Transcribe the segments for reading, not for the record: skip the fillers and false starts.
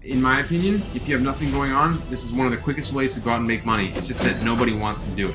In my opinion, if you have nothing going on, this is one of the quickest ways to go out and make money. It's just that nobody wants to do it.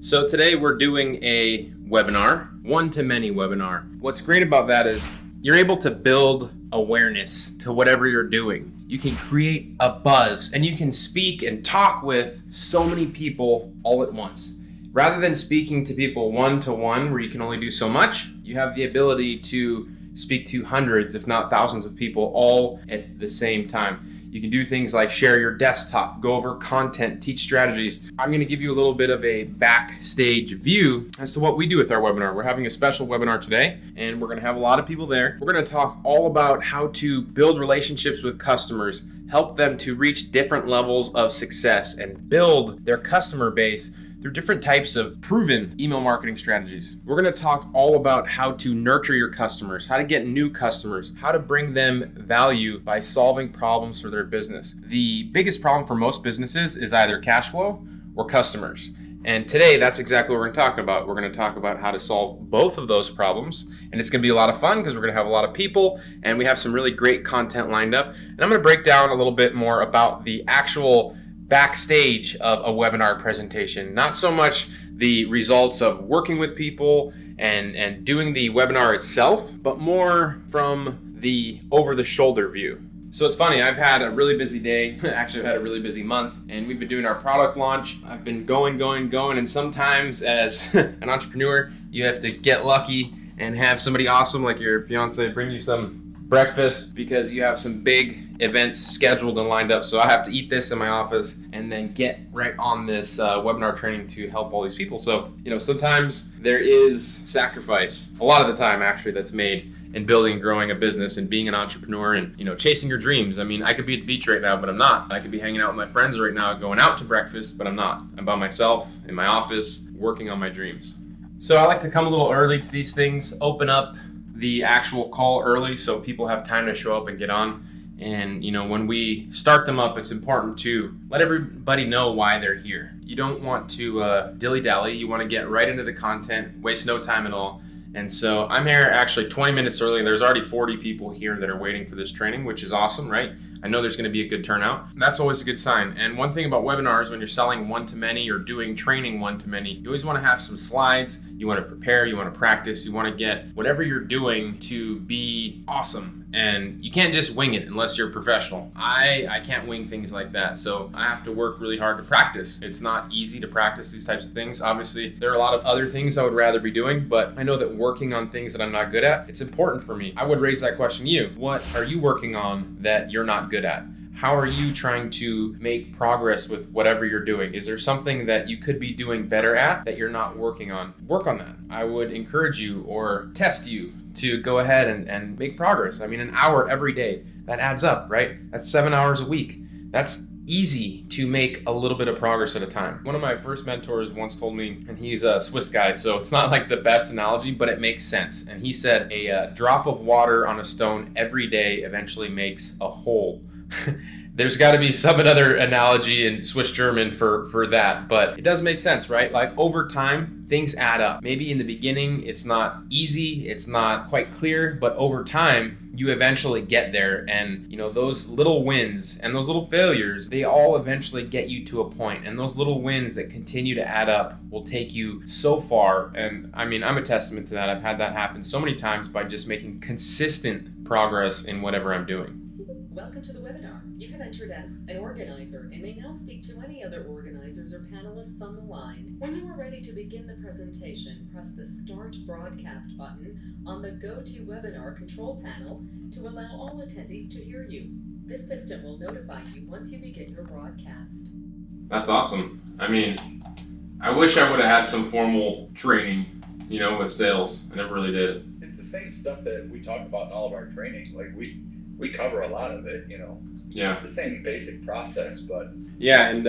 So today we're doing a webinar, one-to-many webinar. What's great about that is you're able to build awareness to whatever you're doing. You can create a buzz and you can speak and talk with so many people all at once. Rather than speaking to people one-to-one where you can only do so much, you have the ability to speak to hundreds, if not thousands of people all at the same time. You can do things like share your desktop, go over content, teach strategies. I'm going to give you a little bit of a backstage view as to what we do with our webinar. We're having a special webinar today, and we're going to have a lot of people there. We're going to talk all about how to build relationships with customers, help them to reach different levels of success, and build their customer base through different types of proven email marketing strategies. We're gonna talk all about how to nurture your customers, how to get new customers, how to bring them value by solving problems for their business. The biggest problem for most businesses is either cash flow or customers. And today, that's exactly what we're gonna talk about. We're gonna talk about how to solve both of those problems. And it's gonna be a lot of fun because we're gonna have a lot of people and we have some really great content lined up. And I'm gonna break down a little bit more about the actual backstage of a webinar presentation, not so much the results of working with people and doing the webinar itself, but more from the over-the-shoulder view. So it's funny, I've had a really busy day. Actually, I've had a really busy month, and we've been doing our product launch. I've been going, and sometimes as an entrepreneur, you have to get lucky and have somebody awesome like your fiance bring you some breakfast because you have some big events scheduled and lined up. So I have to eat this in my office and then get right on this webinar training to help all these people. So, sometimes there is sacrifice, a lot of the time actually, that's made in building and growing a business and being an entrepreneur and, chasing your dreams. I mean, I could be at the beach right now, but I'm not. I could be hanging out with my friends right now, going out to breakfast, but I'm not. I'm by myself in my office, working on my dreams. So I like to come a little early to these things, open up the actual call early so people have time to show up and get on. And when we start them up, it's important to let everybody know why they're here. You don't want to dilly-dally. You want to get right into the content, waste no time at all. And so I'm here actually 20 minutes early, and there's already 40 people here that are waiting for this training, which is awesome, right? I know there's going to be a good turnout. That's always a good sign. And one thing about webinars, when you're selling one-to-many or doing training one-to-many, you always want to have some slides. You want to prepare, you want to practice, you want to get whatever you're doing to be awesome. And you can't just wing it unless you're a professional. I can't wing things like that. So I have to work really hard to practice. It's not easy to practice these types of things. Obviously, there are a lot of other things I would rather be doing, but I know that working on things that I'm not good at, it's important for me. I would raise that question to you. What are you working on that you're not good at? How are you trying to make progress with whatever you're doing? Is there something that you could be doing better at that you're not working on? Work on that. I would encourage you or test you to go ahead and make progress. I mean, an hour every day, that adds up, right? That's 7 hours a week. That's easy to make a little bit of progress at a time. One of my first mentors once told me, and he's a Swiss guy, so it's not like the best analogy, but it makes sense. And he said, a drop of water on a stone every day eventually makes a hole. There's got to be some other analogy in Swiss German for that, but it does make sense, right? Like over time, things add up. Maybe in the beginning, it's not easy, it's not quite clear, but over time, you eventually get there. And those little wins and those little failures, they all eventually get you to a point. And those little wins that continue to add up will take you so far. And I mean, I'm a testament to that. I've had that happen so many times by just making consistent progress in whatever I'm doing. Welcome to the webinar. You have entered as an organizer and may now speak to any other organizers or panelists on the line. When you are ready to begin the presentation, press the Start Broadcast button on the GoToWebinar control panel to allow all attendees to hear you. This system will notify you once you begin your broadcast. That's awesome. I mean, I wish I would have had some formal training, with sales. I never really did it. It's the same stuff that we talk about in all of our training. Like we cover a lot of it, Yeah. The same basic process, but. Yeah, and,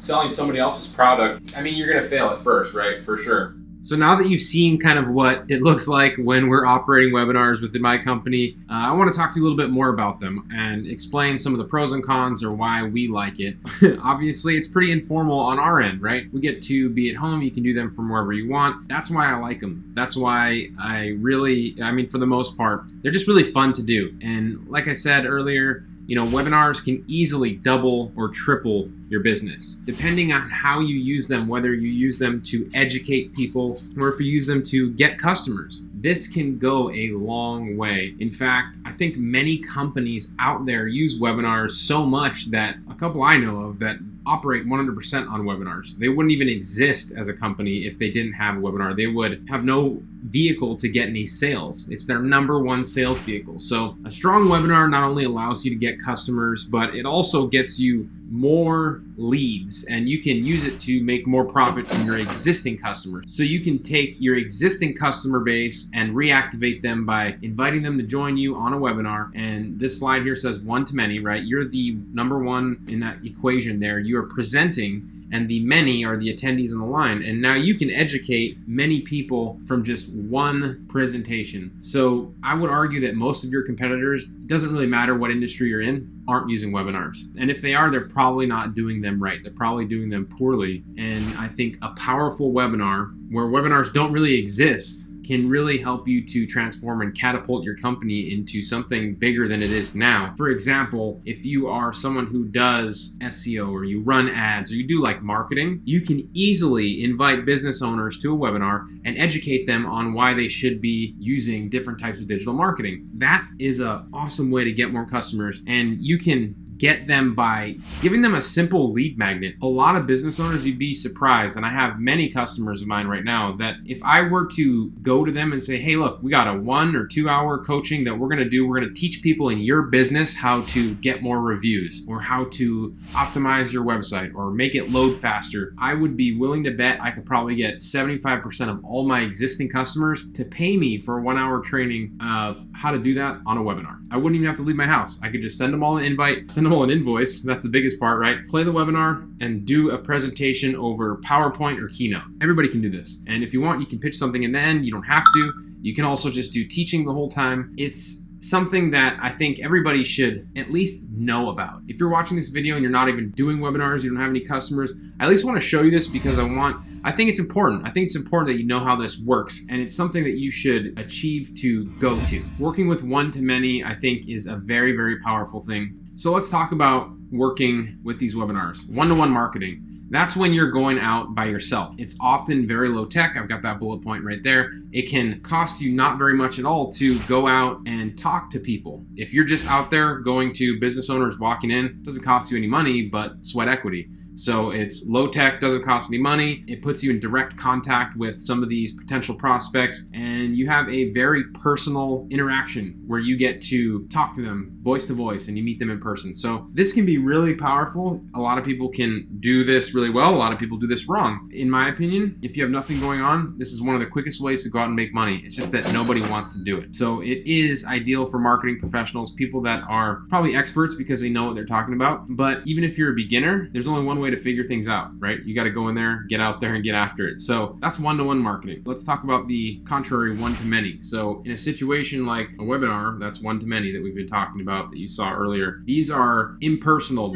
selling somebody else's product, I mean, you're going to fail at first, right? For sure. So now that you've seen kind of what it looks like when we're operating webinars within my company, I want to talk to you a little bit more about them and explain some of the pros and cons or why we like it. Obviously, it's pretty informal on our end, right? We get to be at home. You can do them from wherever you want. That's why I like them. That's why for the most part, they're just really fun to do. And like I said earlier, webinars can easily double or triple your business, depending on how you use them, whether you use them to educate people or if you use them to get customers. This can go a long way. In fact, I think many companies out there use webinars so much that a couple I know of that operate 100% on webinars. They wouldn't even exist as a company if they didn't have a webinar. They would have no vehicle to get any sales. It's their number one sales vehicle. So a strong webinar not only allows you to get customers, but it also gets you more leads, and you can use it to make more profit from your existing customers. So you can take your existing customer base and reactivate them by inviting them to join you on a webinar. And this slide here says one to many, right? You're the number one in that equation there. You are presenting, and the many are the attendees on the line. And now you can educate many people from just one presentation. So I would argue that most of your competitors, doesn't really matter what industry you're in, aren't using webinars. And if they are, they're probably not doing them right. They're probably doing them poorly. And I think a powerful webinar, where webinars don't really exist, can really help you to transform and catapult your company into something bigger than it is now. For example, if you are someone who does SEO or you run ads or you do like marketing, you can easily invite business owners to a webinar and educate them on why they should be using different types of digital marketing. That is an awesome way to get more customers, and you can get them by giving them a simple lead magnet. A lot of business owners, you'd be surprised, and I have many customers of mine right now that if I were to go to them and say, hey, look, we got a 1 or 2 hour coaching that we're gonna do. We're gonna teach people in your business how to get more reviews or how to optimize your website or make it load faster. I would be willing to bet I could probably get 75% of all my existing customers to pay me for a 1 hour training of how to do that on a webinar. I wouldn't even have to leave my house. I could just send them all an invite, send them all an invoice. That's the biggest part, right? Play the webinar and do a presentation over PowerPoint or Keynote. Everybody can do this. And if you want, you can pitch something in the end. You don't have to. You can also just do teaching the whole time. It's something that I think everybody should at least know about. If you're watching this video and you're not even doing webinars, you don't have any customers, I at least want to show you this because I think it's important. I think it's important that you know how this works, and it's something that you should achieve to go to. Working with one to many, I think, is a very, very powerful thing. So let's talk about working with these webinars. One-to-one marketing. That's when you're going out by yourself. It's often very low tech. I've got that bullet point right there. It can cost you not very much at all to go out and talk to people. If you're just out there going to business owners walking in, it doesn't cost you any money, but sweat equity. So it's low tech, doesn't cost any money. It puts you in direct contact with some of these potential prospects, and you have a very personal interaction where you get to talk to them voice to voice and you meet them in person. So this can be really powerful. A lot of people can do this really well. A lot of people do this wrong. In my opinion, if you have nothing going on, this is one of the quickest ways to go out and make money. It's just that nobody wants to do it. So it is ideal for marketing professionals, people that are probably experts because they know what they're talking about. But even if you're a beginner, there's only one way to figure things out, right? You got to go in there, get out there and get after it. So that's one-to-one marketing. Let's talk about the contrary, one-to-many. So in a situation like a webinar, that's one-to-many that we've been talking about that you saw earlier. These are impersonal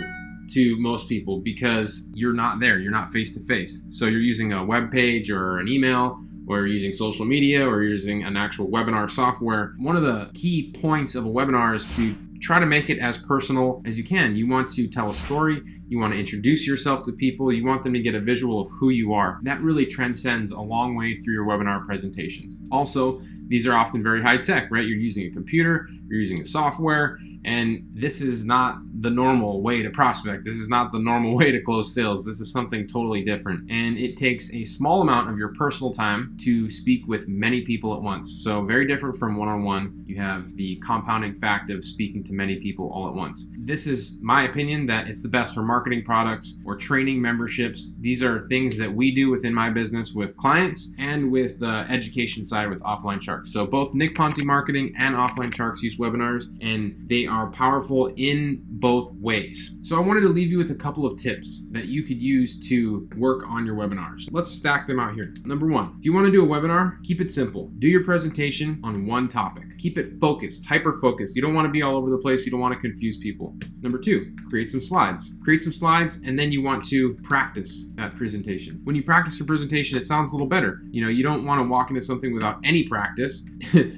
to most people because you're not there. You're not face-to-face. So you're using a web page or an email, or you're using social media, or you're using an actual webinar software. One of the key points of a webinar is to try to make it as personal as you can. You want to tell a story. You want to introduce yourself to people. You want them to get a visual of who you are. That really transcends a long way through your webinar presentations. Also, these are often very high tech, right? You're using a computer, you're using a software, and this is not the normal way to prospect. This is not the normal way to close sales. This is something totally different. And it takes a small amount of your personal time to speak with many people at once. So very different from one-on-one. You have the compounding fact of speaking to many people all at once. This is my opinion that it's the best for marketing marketing products or training memberships. These are things that we do within my business with clients and with the education side with Offline Sharks. So both Nick Ponte Marketing and Offline Sharks use webinars, and they are powerful in both ways. So I wanted to leave you with a couple of tips that you could use to work on your webinars. Let's stack them out here. Number one, if you want to do a webinar, keep it simple. Do your presentation on one topic. Keep it focused, hyper-focused. You don't want to be all over the place. You don't want to confuse people. Number two, create some slides. Create some slides, and then you want to practice that presentation. When you practice your presentation, it sounds a little better. You don't want to walk into something without any practice.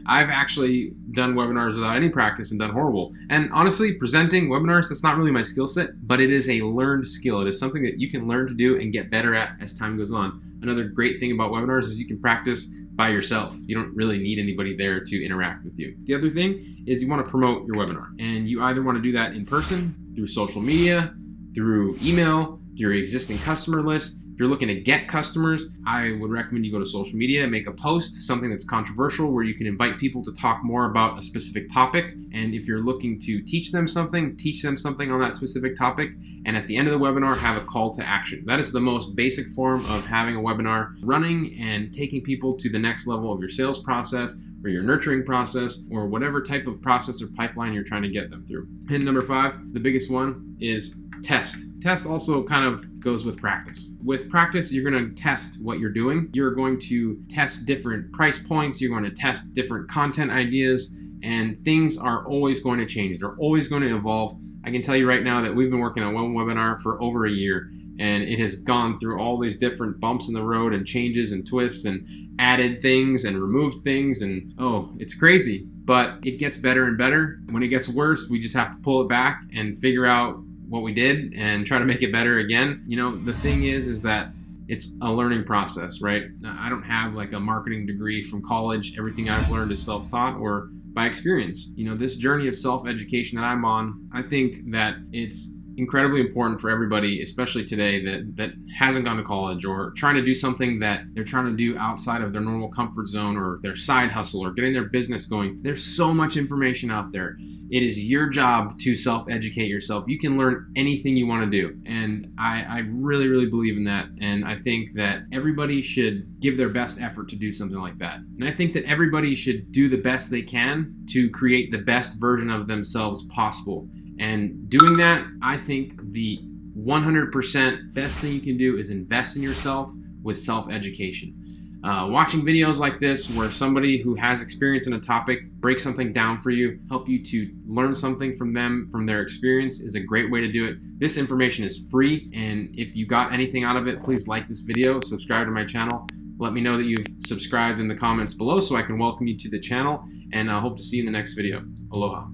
I've actually done webinars without any practice and done horrible. And honestly, presenting webinars, that's not really my skill set, but it is a learned skill. It is something that you can learn to do and get better at as time goes on. Another great thing about webinars is you can practice by yourself. You don't really need anybody there to interact with you. The other thing is you want to promote your webinar, and you either want to do that in person, through social media, through email, through your existing customer list. If you're looking to get customers, I would recommend you go to social media, make a post, something that's controversial where you can invite people to talk more about a specific topic. And if you're looking to teach them something on that specific topic. And at the end of the webinar, have a call to action. That is the most basic form of having a webinar running and taking people to the next level of your sales process or your nurturing process or whatever type of process or pipeline you're trying to get them through. And number 5, the biggest one is test. Test also kind of goes with practice. With practice, you're going to test what you're doing. You're going to test different price points. You're going to test different content ideas, and things are always going to change. They're always going to evolve. I can tell you right now that we've been working on one webinar for over a year, and it has gone through all these different bumps in the road and changes and twists and added things and removed things, and it's crazy. But it gets better and better. When it gets worse, we just have to pull it back and figure out what we did and try to make it better again. The thing is that it's a learning process, right? I don't have like a marketing degree from college. Everything I've learned is self-taught or by experience. This journey of self-education that I'm on, I think that it's incredibly important for everybody, especially today, that hasn't gone to college or trying to do something that they're trying to do outside of their normal comfort zone or their side hustle or getting their business going. There's so much information out there. It is your job to self-educate yourself. You can learn anything you want to do. And I really, really believe in that. And I think that everybody should give their best effort to do something like that. And I think that everybody should do the best they can to create the best version of themselves possible. And doing that, I think the 100% best thing you can do is invest in yourself with self-education. Watching videos like this where somebody who has experience in a topic breaks something down for you, help you to learn something from them, from their experience, is a great way to do it. This information is free, and if you got anything out of it, please like this video, subscribe to my channel. Let me know that you've subscribed in the comments below so I can welcome you to the channel, and I hope to see you in the next video. Aloha.